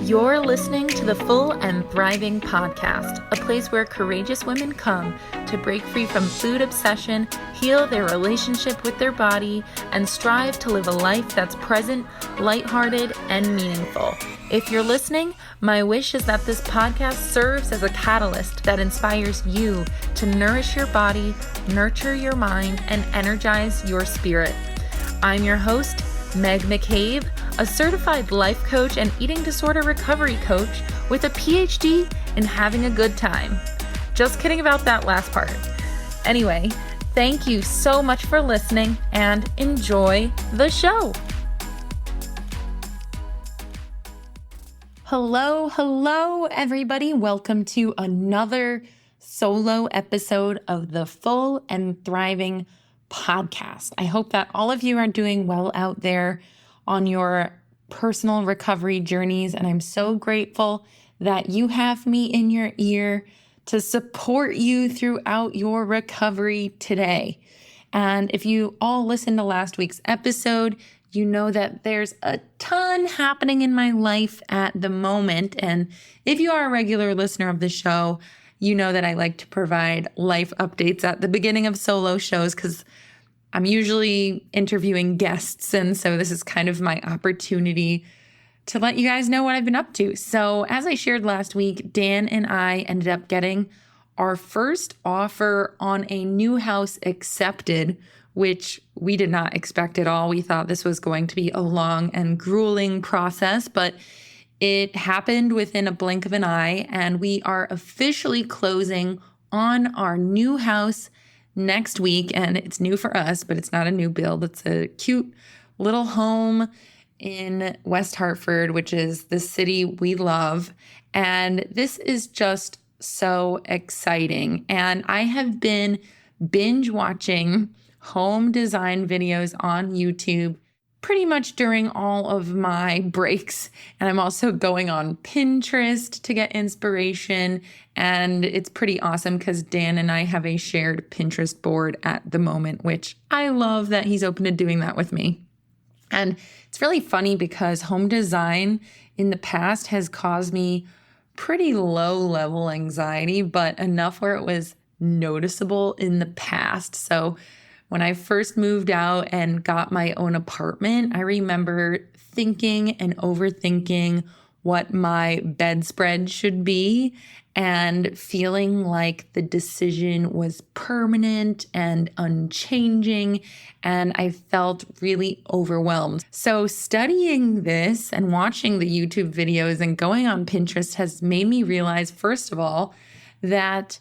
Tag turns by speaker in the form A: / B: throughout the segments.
A: You're listening to the Full and Thriving Podcast, a place where courageous women come to break free from food obsession, heal their relationship with their body, and strive to live a life that's present, lighthearted, and meaningful. If you're listening, my wish is that this podcast serves as a catalyst that inspires you to nourish your body, nurture your mind, and energize your spirit. I'm your host, Meg McCabe, a certified life coach and eating disorder recovery coach with a PhD in having a good time. Just kidding about that last part. Anyway, thank you so much for listening and enjoy the show. Hello, everybody. Welcome to another solo episode of the Full and Thriving Podcast. I hope that all of you are doing well out there on your personal recovery journeys, and I'm so grateful that you have me in your ear to support you throughout your recovery today. And if you all listened to last week's episode, you know that there's a ton happening in my life at the moment. And if you are a regular listener of the show, you know that I like to provide life updates at the beginning of solo shows because I'm usually interviewing guests. And so this is kind of my opportunity to let you guys know what I've been up to. So as I shared last week, Dan and I ended up getting our first offer on a new house accepted, which we did not expect at all. We thought this was going to be a long and grueling process, but it happened within a blink of an eye, and we are officially closing on our new house next week. And it's new for us, but it's not a new build. It's a cute little home in West Hartford, which is the city we love. And this is just so exciting. And I have been binge watching home design videos on YouTube pretty much during all of my breaks. And I'm also going on Pinterest to get inspiration. And it's pretty awesome because Dan and I have a shared Pinterest board at the moment, which I love that he's open to doing that with me. And it's really funny because home design in the past has caused me pretty low level anxiety, but enough where it was noticeable in the past. So when I first moved out and got my own apartment, I remember thinking and overthinking what my bedspread should be and feeling like the decision was permanent and unchanging, and I felt really overwhelmed. So studying this and watching the YouTube videos and going on Pinterest has made me realize, first of all, that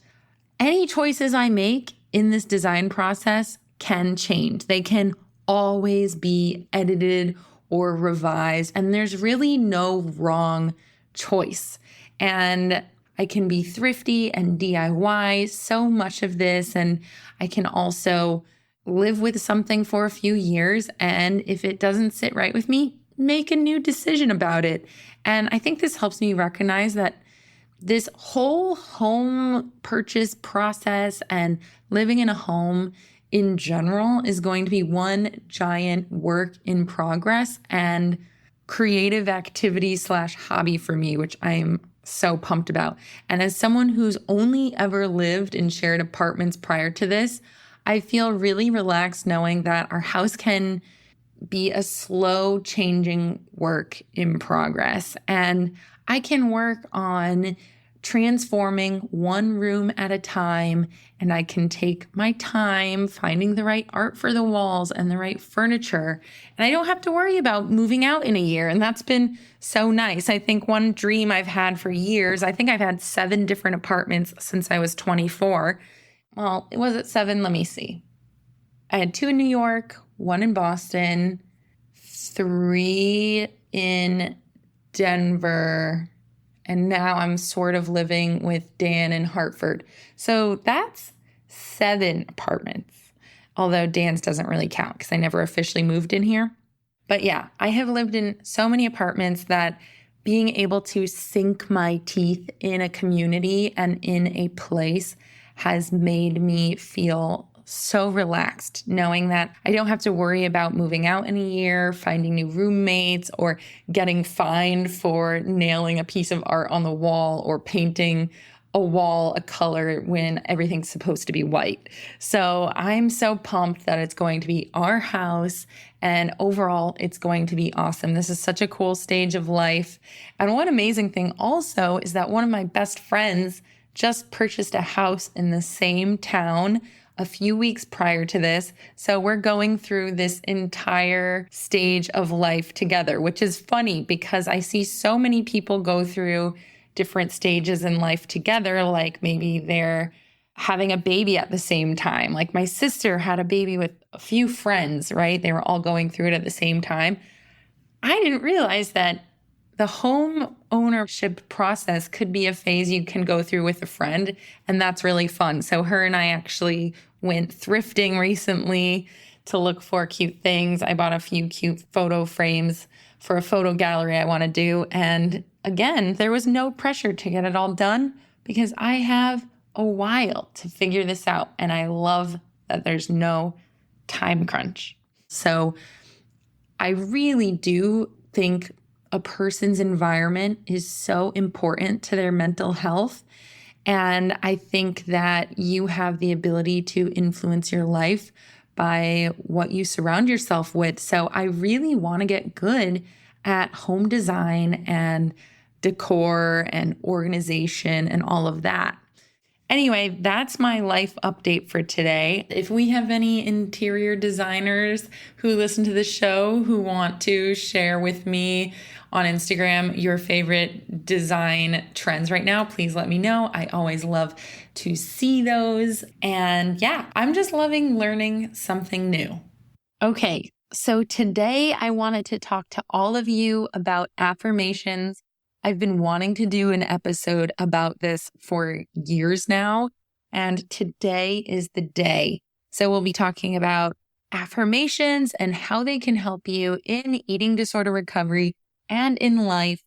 A: any choices I make in this design process can change. They can always be edited or revised, and there's really no wrong choice. And I can be thrifty and DIY so much of this, and I can also live with something for a few years, and if it doesn't sit right with me, make a new decision about it. And I think this helps me recognize that this whole home purchase process and living in a home in general is going to be one giant work in progress and creative activity / hobby for me, which I am so pumped about. And as someone who's only ever lived in shared apartments prior to this, I feel really relaxed knowing that our house can be a slow changing work in progress. And I can work on transforming one room at a time, and I can take my time finding the right art for the walls and the right furniture. And I don't have to worry about moving out in a year. And that's been so nice. I think one dream I've had for years, I think I've had 7 different apartments since I was 24. Well, was it 7? Let me see. I had 2 in New York, 1 in Boston, 3 in Denver, and now I'm sort of living with Dan in Hartford. So that's 7 apartments, although Dan's doesn't really count because I never officially moved in here. But yeah, I have lived in so many apartments that being able to sink my teeth in a community and in a place has made me feel so relaxed knowing that I don't have to worry about moving out in a year, finding new roommates, or getting fined for nailing a piece of art on the wall or painting a wall a color when everything's supposed to be white. So I'm so pumped that it's going to be our house, and overall it's going to be awesome. This is such a cool stage of life. And one amazing thing also is that one of my best friends just purchased a house in the same town a few weeks prior to this. So we're going through this entire stage of life together, which is funny because I see so many people go through different stages in life together. Like maybe they're having a baby at the same time. Like my sister had a baby with a few friends, right? They were all going through it at the same time. I didn't realize that the home ownership process could be a phase you can go through with a friend, and that's really fun. So her and I actually went thrifting recently to look for cute things. I bought a few cute photo frames for a photo gallery I want to do. And again, there was no pressure to get it all done because I have a while to figure this out. And I love that there's no time crunch. So I really do think a person's environment is so important to their mental health. And I think that you have the ability to influence your life by what you surround yourself with. So I really want to get good at home design and decor and organization and all of that. Anyway, that's my life update for today. If we have any interior designers who listen to the show who want to share with me on Instagram your favorite design trends right now, please let me know. I always love to see those. And yeah, I'm just loving learning something new. Okay, so today I wanted to talk to all of you about affirmations. I've been wanting to do an episode about this for years now, and today is the day. So we'll be talking about affirmations and how they can help you in eating disorder recovery and in life,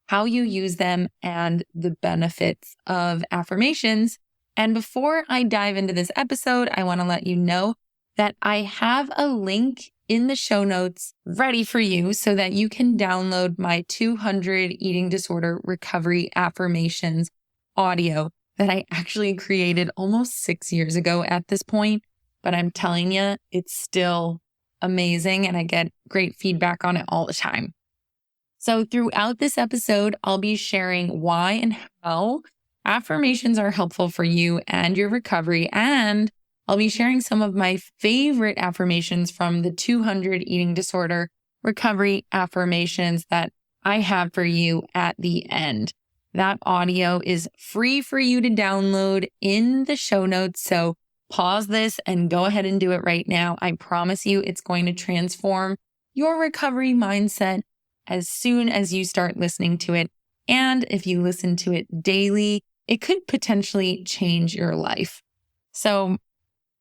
A: how you use them, and the benefits of affirmations. And before I dive into this episode, I want to let you know that I have a link in the show notes ready for you so that you can download my 200 eating disorder recovery affirmations audio that I actually created almost 6 years ago at this point. But I'm telling you, it's still amazing and I get great feedback on it all the time. So throughout this episode, I'll be sharing why and how affirmations are helpful for you and your recovery, and I'll be sharing some of my favorite affirmations from the 200 eating disorder recovery affirmations that I have for you at the end. That audio is free for you to download in the show notes. So pause this and go ahead and do it right now. I promise you it's going to transform your recovery mindset as soon as you start listening to it. And if you listen to it daily, it could potentially change your life. So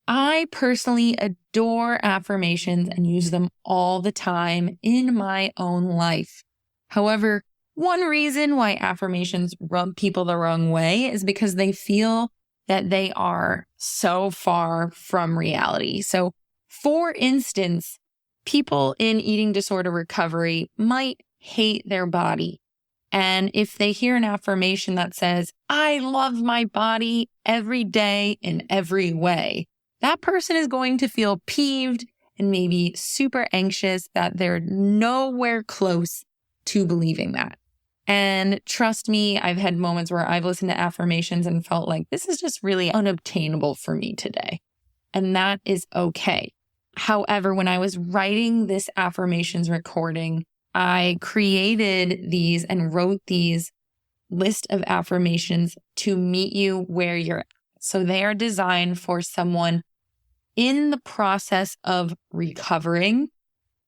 A: I personally adore affirmations and use them all the time in my own life. However, one reason why affirmations rub people the wrong way is because they feel that they are so far from reality. So, for instance, people in eating disorder recovery might hate their body. And if they hear an affirmation that says, "I love my body every day in every way," that person is going to feel peeved and maybe super anxious that they're nowhere close to believing that. And trust me, I've had moments where I've listened to affirmations and felt like this is just really unobtainable for me today. And that is okay. However, when I was writing this affirmations recording, I created these and wrote these list of affirmations to meet you where you're at. So they are designed for someone in the process of recovering.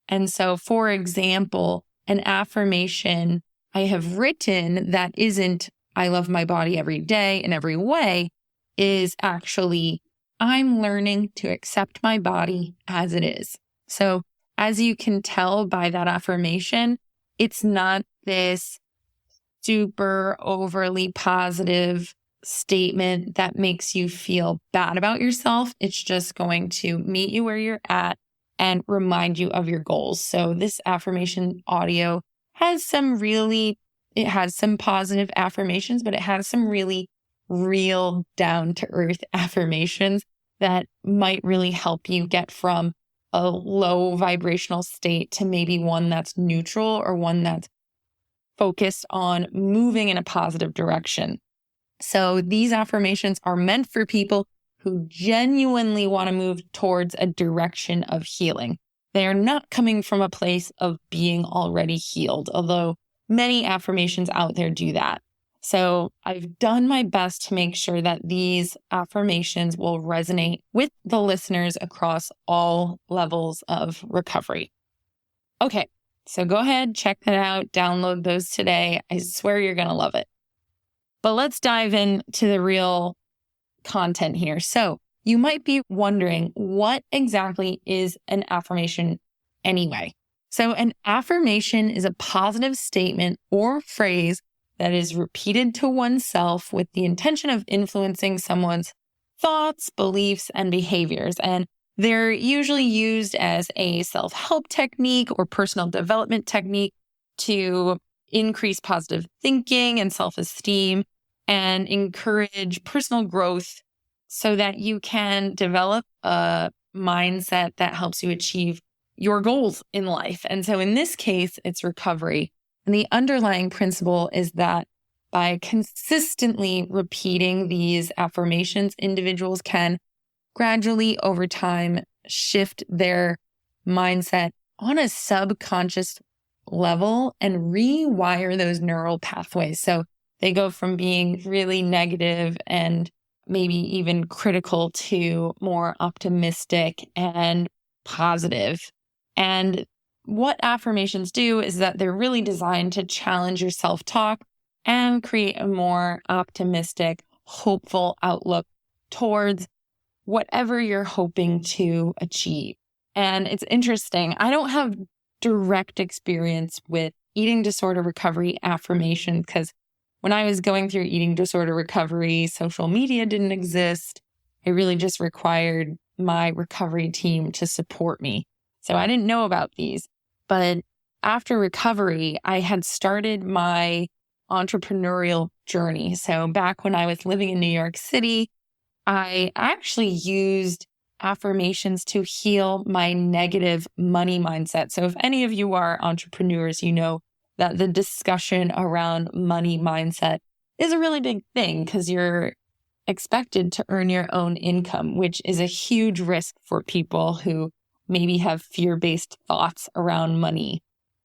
A: And so, for example, an affirmation I have written that isn't, "I love my body every day in every way," is actually, "I'm learning to accept my body as it is." So as you can tell by that affirmation, it's not this super overly positive statement that makes you feel bad about yourself. It's just going to meet you where you're at and remind you of your goals. So this affirmation audio has it has some positive affirmations, but it has some really real down to earth affirmations that might really help you get from a low vibrational state to maybe one that's neutral or one that's focused on moving in a positive direction. So these affirmations are meant for people who genuinely want to move towards a direction of healing. They are not coming from a place of being already healed, although many affirmations out there do that. So I've done my best to make sure that these affirmations will resonate with the listeners across all levels of recovery. Okay, so go ahead, check that out, download those today. I swear you're going to love it. But let's dive into the real content here. So you might be wondering, what exactly is an affirmation anyway? So an affirmation is a positive statement or phrase that is repeated to oneself with the intention of influencing someone's thoughts, beliefs, and behaviors. And they're usually used as a self-help technique or personal development technique to increase positive thinking and self-esteem and encourage personal growth so that you can develop a mindset that helps you achieve your goals in life. And so in this case, it's recovery. And the underlying principle is that by consistently repeating these affirmations, individuals can gradually over time shift their mindset on a subconscious level and rewire those neural pathways. So they go from being really negative and maybe even critical to more optimistic and positive. And what affirmations do is that they're really designed to challenge your self-talk and create a more optimistic, hopeful outlook towards whatever you're hoping to achieve. And it's interesting. I don't have direct experience with eating disorder recovery affirmations because when I was going through eating disorder recovery, social media didn't exist. It really just required my recovery team to support me. So I didn't know about these. But after recovery, I had started my entrepreneurial journey. So back when I was living in New York City, I actually used affirmations to heal my negative money mindset. So if any of you are entrepreneurs, you know that the discussion around money mindset is a really big thing because you're expected to earn your own income, which is a huge risk for people who maybe have fear-based thoughts around money.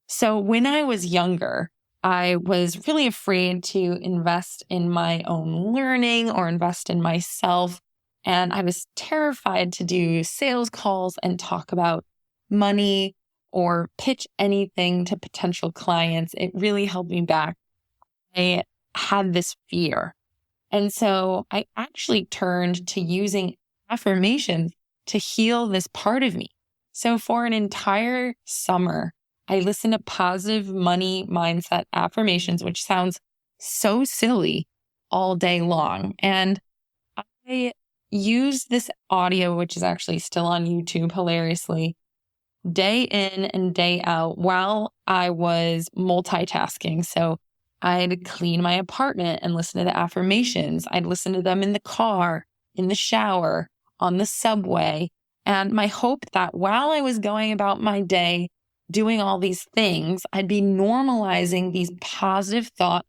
A: So when I was younger, I was really afraid to invest in my own learning or invest in myself. And I was terrified to do sales calls and talk about money or pitch anything to potential clients. It really held me back. I had this fear. And so I actually turned to using affirmations to heal this part of me. So for an entire summer, I listened to positive money mindset affirmations, which sounds so silly, all day long. And I used this audio, which is actually still on YouTube, hilariously, day in and day out while I was multitasking. So I'd clean my apartment and listen to the affirmations. I'd listen to them in the car, in the shower, on the subway. And my hope that while I was going about my day doing all these things, I'd be normalizing these positive thoughts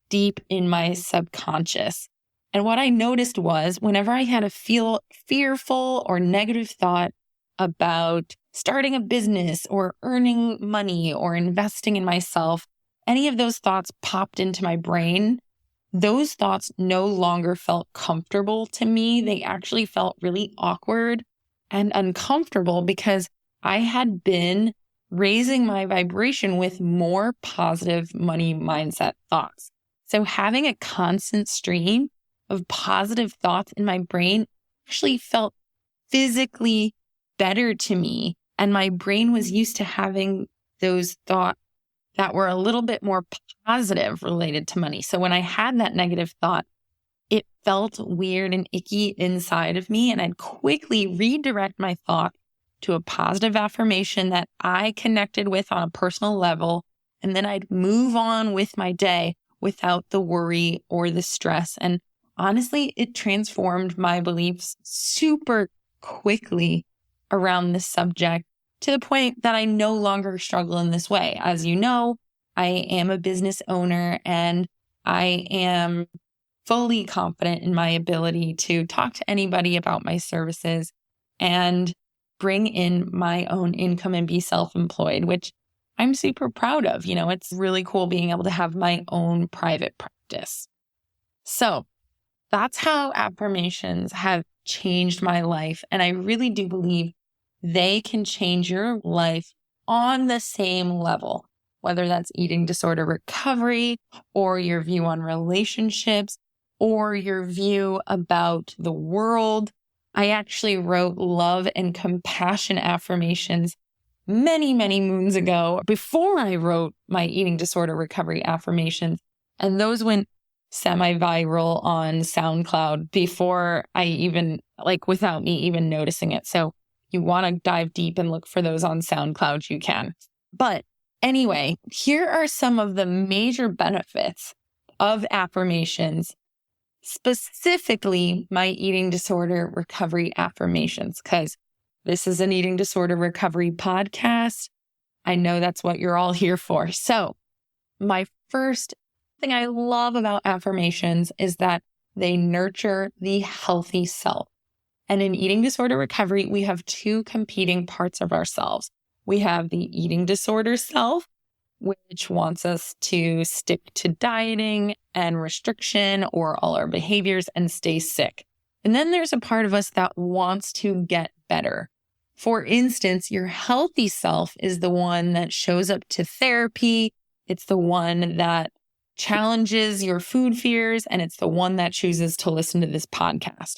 A: deep in my subconscious. And what I noticed was whenever I had a fearful or negative thought about starting a business or earning money or investing in myself, any of those thoughts popped into my brain. Those thoughts no longer felt comfortable to me. They actually felt really awkward and uncomfortable because I had been raising my vibration with more positive money mindset thoughts. So having a constant stream of positive thoughts in my brain actually felt physically better to me. And my brain was used to having those thoughts that were a little bit more positive related to money. So when I had that negative thought, it felt weird and icky inside of me. And I'd quickly redirect my thought to a positive affirmation that I connected with on a personal level. And then I'd move on with my day without the worry or the stress. And honestly, it transformed my beliefs super quickly around this subject to the point that I no longer struggle in this way. As you know, I am a business owner and I am fully confident in my ability to talk to anybody about my services and bring in my own income and be self-employed, which I'm super proud of. It's really cool being able to have my own private practice. So that's how affirmations have changed my life. And I really do believe they can change your life on the same level, whether that's eating disorder recovery or your view on relationships or your view about the world. I actually wrote love and compassion affirmations many, many moons ago before I wrote my eating disorder recovery affirmations. And those went semi-viral on SoundCloud before I even, without me even noticing it. So you want to dive deep and look for those on SoundCloud, you can. But anyway, here are some of the major benefits of affirmations, specifically my eating disorder recovery affirmations, because this is an eating disorder recovery podcast. I know that's what you're all here for. So my first thing I love about affirmations is that they nurture the healthy self. And in eating disorder recovery, we have two competing parts of ourselves. We have the eating disorder self, which wants us to stick to dieting and restriction or all our behaviors and stay sick. And then there's a part of us that wants to get better. For instance, your healthy self is the one that shows up to therapy. It's the one that challenges your food fears, and it's the one that chooses to listen to this podcast.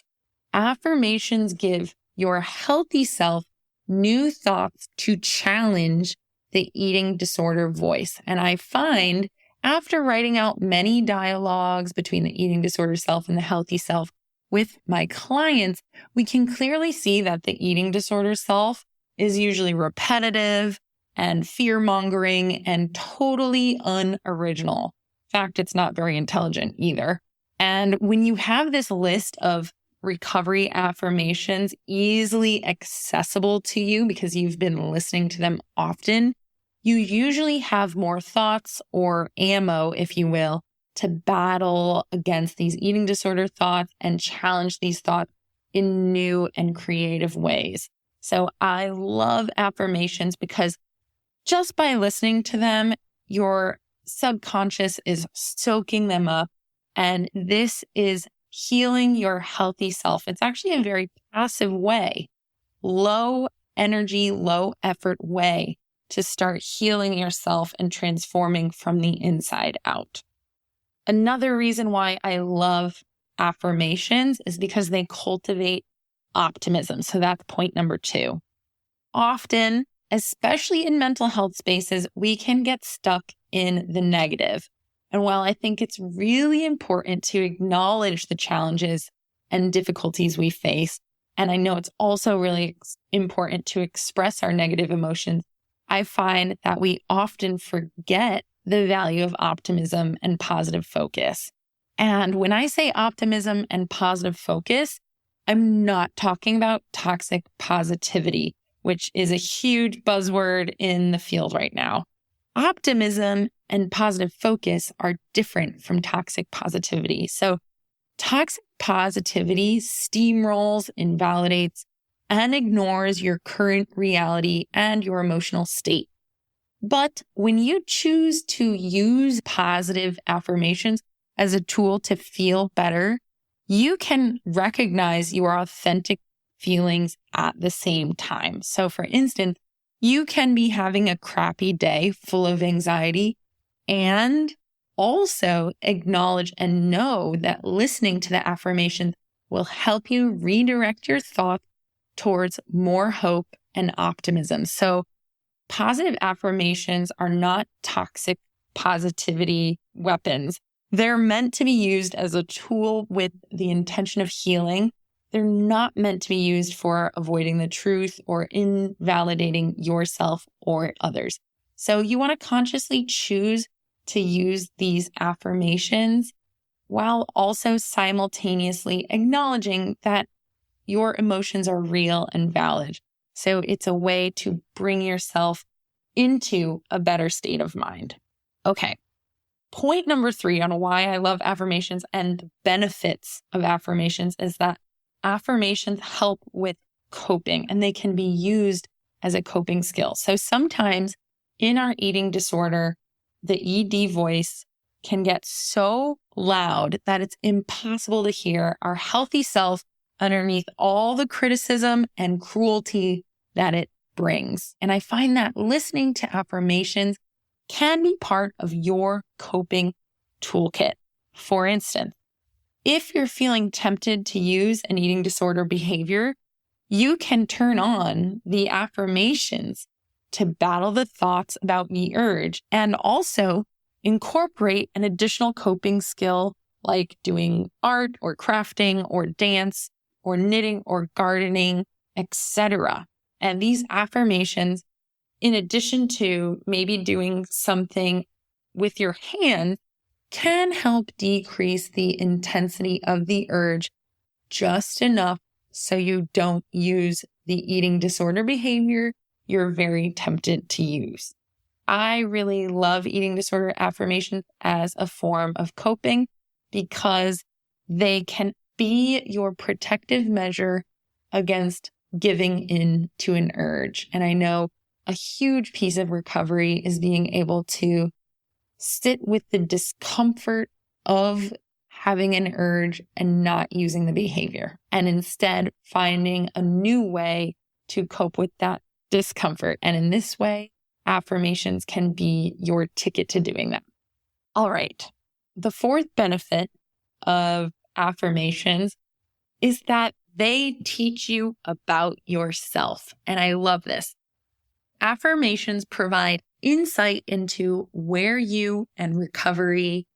A: Affirmations give your healthy self new thoughts to challenge the eating disorder voice. And I find after writing out many dialogues between the eating disorder self and the healthy self with my clients, we can clearly see that the eating disorder self is usually repetitive and fear-mongering and totally unoriginal. In fact, it's not very intelligent either. And when you have this list of recovery affirmations easily accessible to you because you've been listening to them often, you usually have more thoughts or ammo, if you will, to battle against these eating disorder thoughts and challenge these thoughts in new and creative ways. So I love affirmations because just by listening to them, your subconscious is soaking them up, and this is healing your healthy self. It's actually a very passive way, low energy, low effort way to start healing yourself and transforming from the inside out. Another reason why I love affirmations is because they cultivate optimism. So that's point number 2. Often, especially in mental health spaces, we can get stuck in the negative. And while I think it's really important to acknowledge the challenges and difficulties we face, and I know it's also really important to express our negative emotions, I find that we often forget the value of optimism and positive focus. And when I say optimism and positive focus, I'm not talking about toxic positivity, which is a huge buzzword in the field right now. Optimism and positive focus are different from toxic positivity. So toxic positivity steamrolls, invalidates, and ignores your current reality and your emotional state. But when you choose to use positive affirmations as a tool to feel better, you can recognize your authentic feelings at the same time. So for instance, you can be having a crappy day full of anxiety and also acknowledge and know that listening to the affirmations will help you redirect your thoughts towards more hope and optimism. So positive affirmations are not toxic positivity weapons. They're meant to be used as a tool with the intention of healing. They're not meant to be used for avoiding the truth or invalidating yourself or others. So you want to consciously choose to use these affirmations while also simultaneously acknowledging that your emotions are real and valid. So it's a way to bring yourself into a better state of mind. Okay. Point number 3 on why I love affirmations and the benefits of affirmations is that affirmations help with coping and they can be used as a coping skill. So sometimes in our eating disorder, the ED voice can get so loud that it's impossible to hear our healthy self underneath all the criticism and cruelty that it brings. And I find that listening to affirmations can be part of your coping toolkit. For instance, if you're feeling tempted to use an eating disorder behavior, you can turn on the affirmations to battle the thoughts about the urge and also incorporate an additional coping skill like doing art or crafting or dance or knitting or gardening, etc. And these affirmations, in addition to maybe doing something with your hand, can help decrease the intensity of the urge just enough so you don't use the eating disorder behavior you're very tempted to use. I really love eating disorder affirmations as a form of coping because they can be your protective measure against giving in to an urge. And I know a huge piece of recovery is being able to sit with the discomfort of having an urge and not using the behavior, and instead finding a new way to cope with that discomfort. And in this way, affirmations can be your ticket to doing that. All right. The 4th benefit of affirmations is that they teach you about yourself. And I love this. Affirmations provide insight into where you and recovery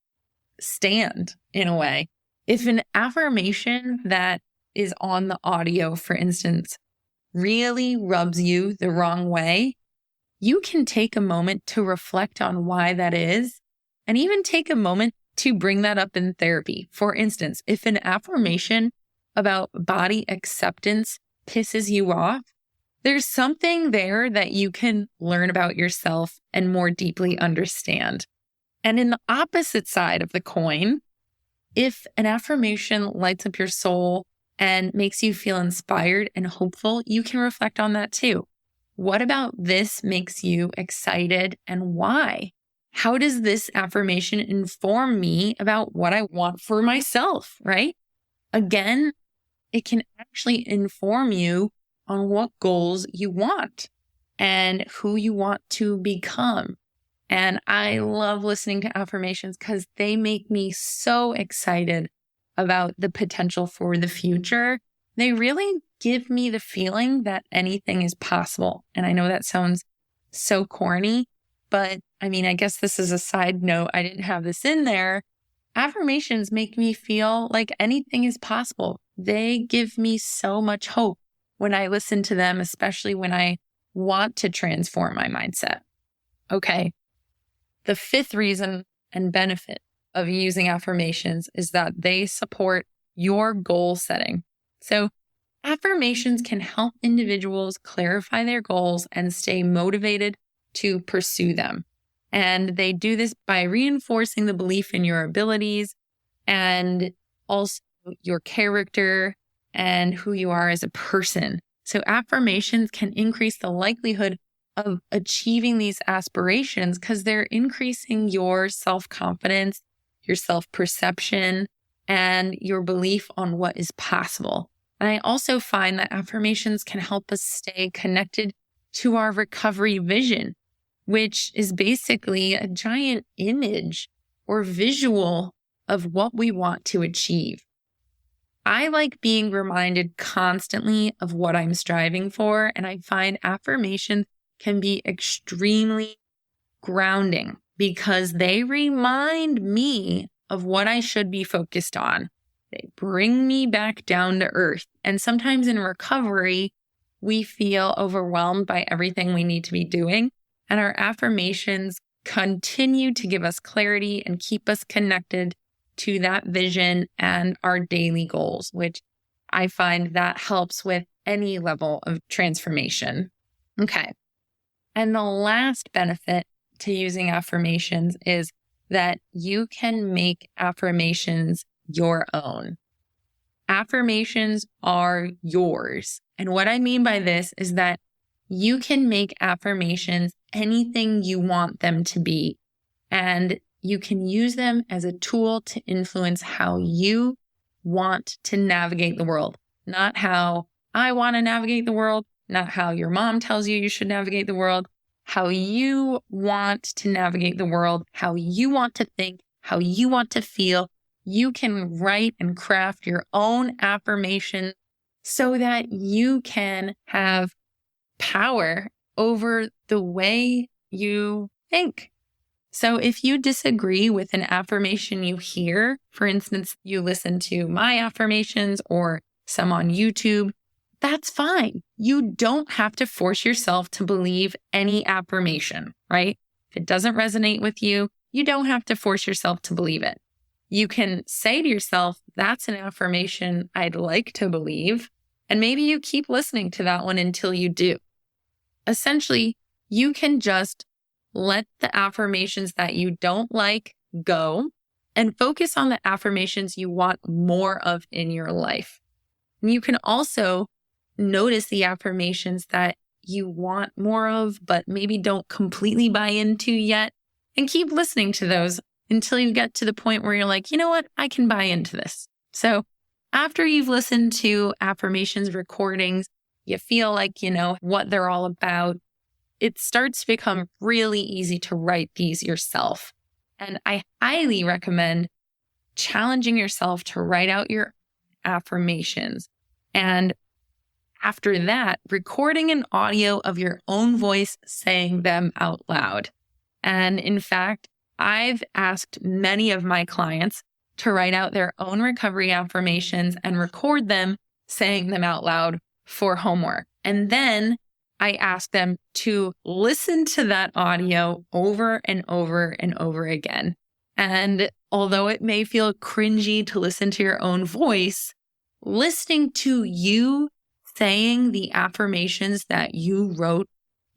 A: stand in a way. If an affirmation that is on the audio, for instance, really rubs you the wrong way, you can take a moment to reflect on why that is, and even take a moment to bring that up in therapy. For instance, if an affirmation about body acceptance pisses you off, there's something there that you can learn about yourself and more deeply understand. And in the opposite side of the coin, if an affirmation lights up your soul and makes you feel inspired and hopeful, you can reflect on that too. What about this makes you excited and why? How does this affirmation inform me about what I want for myself, right? Again, it can actually inform you on what goals you want and who you want to become. And I love listening to affirmations because they make me so excited about the potential for the future. They really give me the feeling that anything is possible. And I know that sounds so corny, but I mean, I guess this is a side note. I didn't have this in there. Affirmations make me feel like anything is possible. They give me so much hope when I listen to them, especially when I want to transform my mindset. Okay. The 5th reason and benefit of using affirmations is that they support your goal setting. So affirmations can help individuals clarify their goals and stay motivated to pursue them. And they do this by reinforcing the belief in your abilities and also your character and who you are as a person. So affirmations can increase the likelihood of achieving these aspirations because they're increasing your self-confidence, your self-perception, and your belief on what is possible. And I also find that affirmations can help us stay connected to our recovery vision, which is basically a giant image or visual of what we want to achieve. I like being reminded constantly of what I'm striving for, and I find affirmations can be extremely grounding because they remind me of what I should be focused on. They bring me back down to earth. And sometimes in recovery, we feel overwhelmed by everything we need to be doing. And our affirmations continue to give us clarity and keep us connected to that vision and our daily goals, which I find that helps with any level of transformation. Okay. And the last benefit to using affirmations is that you can make affirmations your own. Affirmations are yours. And what I mean by this is that you can make affirmations anything you want them to be. And you can use them as a tool to influence how you want to navigate the world. Not how I want to navigate the world, not how your mom tells you should navigate the world, how you want to navigate the world, how you want to think, how you want to feel. You can write and craft your own affirmation so that you can have power over the way you think. So if you disagree with an affirmation you hear, for instance, you listen to my affirmations or some on YouTube, that's fine. You don't have to force yourself to believe any affirmation, right? If it doesn't resonate with you, you don't have to force yourself to believe it. You can say to yourself, that's an affirmation I'd like to believe. And maybe you keep listening to that one until you do. Essentially, you can just let the affirmations that you don't like go and focus on the affirmations you want more of in your life. And you can also notice the affirmations that you want more of, but maybe don't completely buy into yet, and keep listening to those until you get to the point where you're like, you know what, I can buy into this. So after you've listened to affirmations recordings, you feel like you know what they're all about, it starts to become really easy to write these yourself. And I highly recommend challenging yourself to write out your affirmations. And after that, recording an audio of your own voice saying them out loud. And in fact, I've asked many of my clients to write out their own recovery affirmations and record them saying them out loud for homework. And then I ask them to listen to that audio over and over and over again. And although it may feel cringy to listen to your own voice, listening to you saying the affirmations that you wrote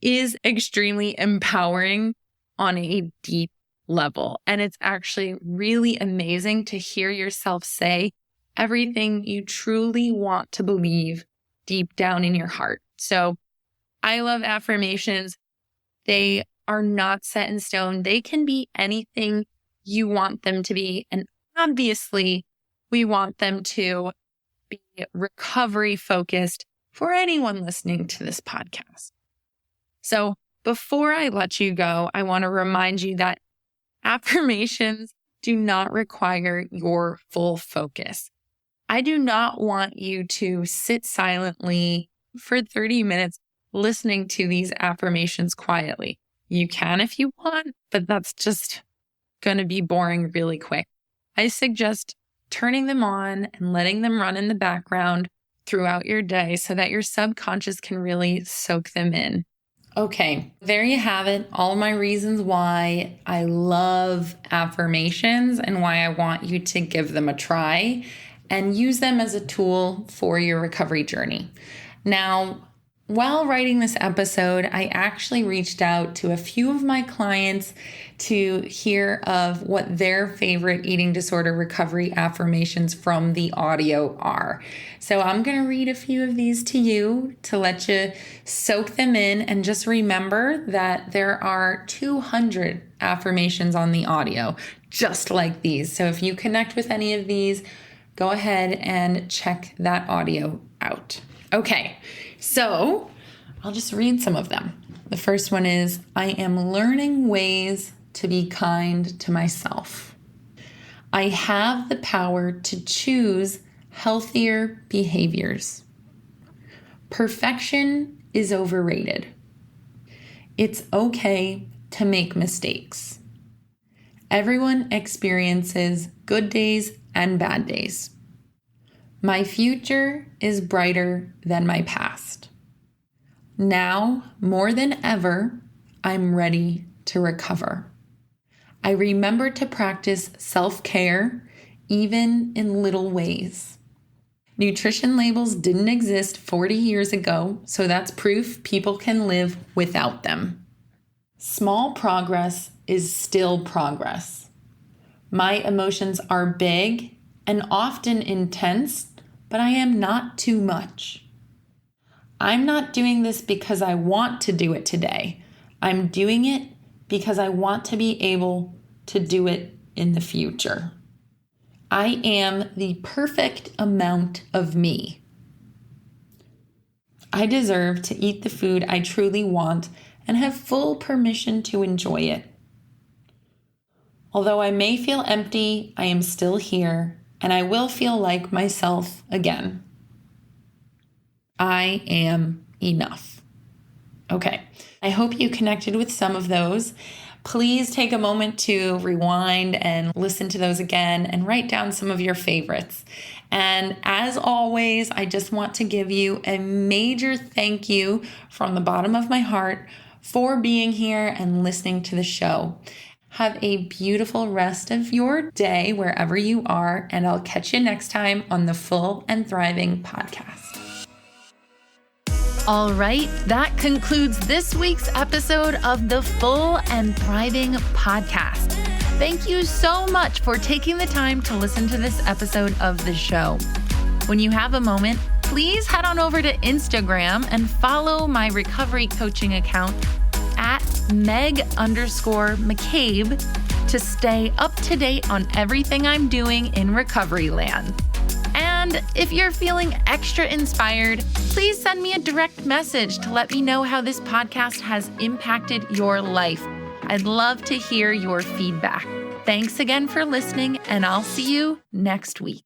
A: is extremely empowering on a deep level. And it's actually really amazing to hear yourself say everything you truly want to believe deep down in your heart. So I love affirmations. They are not set in stone. They can be anything you want them to be. And obviously, we want them to be recovery focused for anyone listening to this podcast. So before I let you go, I want to remind you that affirmations do not require your full focus. I do not want you to sit silently for 30 minutes listening to these affirmations quietly. You can if you want, but that's just going to be boring really quick. I suggest turning them on and letting them run in the background throughout your day so that your subconscious can really soak them in. Okay, there you have it. All my reasons why I love affirmations and why I want you to give them a try and use them as a tool for your recovery journey. Now, while writing this episode, I actually reached out to a few of my clients to hear of what their favorite eating disorder recovery affirmations from the audio are. So I'm going to read a few of these to you to let you soak them in. And just remember that there are 200 affirmations on the audio, just like these. So if you connect with any of these, go ahead and check that audio out. Okay, so I'll just read some of them. The first one is, I am learning ways to be kind to myself. I have the power to choose healthier behaviors. Perfection is overrated. It's okay to make mistakes. Everyone experiences good days and bad days. My future is brighter than my past. Now, more than ever, I'm ready to recover. I remember to practice self-care, even in little ways. Nutrition labels didn't exist 40 years ago, so that's proof people can live without them. Small progress is still progress. My emotions are big and often intense, but I am not too much. I'm not doing this because I want to do it today. I'm doing it because I want to be able to do it in the future. I am the perfect amount of me. I deserve to eat the food I truly want and have full permission to enjoy it. Although I may feel empty, I am still here, and I will feel like myself again. I am enough. Okay, I hope you connected with some of those. Please take a moment to rewind and listen to those again and write down some of your favorites. And as always, I just want to give you a major thank you from the bottom of my heart for being here and listening to the show. Have a beautiful rest of your day wherever you are, and I'll catch you next time on the Full and Thriving podcast. All right, that concludes this week's episode of the Full and Thriving podcast. Thank you so much for taking the time to listen to this episode of the show. When you have a moment, please head on over to Instagram and follow my recovery coaching account at Meg_McCabe to stay up to date on everything I'm doing in recovery land. And if you're feeling extra inspired, please send me a direct message to let me know how this podcast has impacted your life. I'd love to hear your feedback. Thanks again for listening, and I'll see you next week.